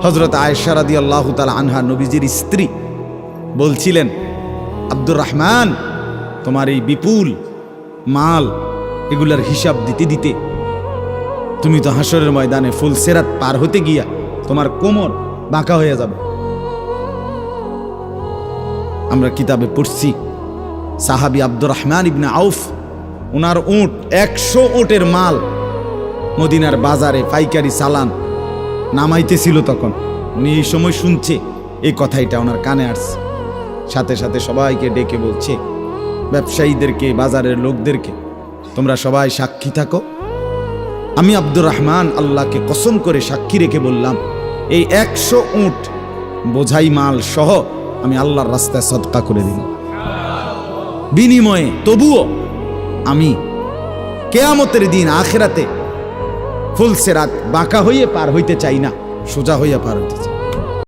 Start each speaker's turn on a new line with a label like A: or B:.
A: হযরত আয়েশা রাদিয়াল্লাহু তাআলা আনহা নবীজির স্ত্রী বলছিলেন, আব্দুর রহমান, তোমার এই বিপুল মাল এগুলার হিসাব দিতে দিতে তুমি তো হাসরের ময়দানে ফুলসিরাত পার হতে গিয়া তোমার কোমর বাঁকা হয়ে যাবে। আমরা কিতাবে পড়ছি সাহাবী আব্দুর রহমান ইবনে আউফ, ওনার উট 100 উটের মাল মদিনার বাজারে পাইকারি চালান নামাইতেছিল। তখন উনি এই সময় শুনছে এই কথাটা ওনার কানে আসছে, সাথে সাথে সবাইকে ডেকে বলছে, ব্যবসায়ীদেরকে, বাজারের লোকদেরকে, তোমরা সবাই সাক্ষী থাকো। আমি আব্দুর রহমান আল্লাহকে কসম করে সাক্ষী রেখে বললাম, এই 100 উট বোঝাই মাল সহ আমি আল্লাহর রাস্তায় সদকা করে দিলাম। বিনিময়ে তবুও আমি কিয়ামতের দিন আখিরাতে ফুলসিরাত বাঁকা হয়ে পার হইতে চাই না, সোজা হইয়া পার হইতে চাই।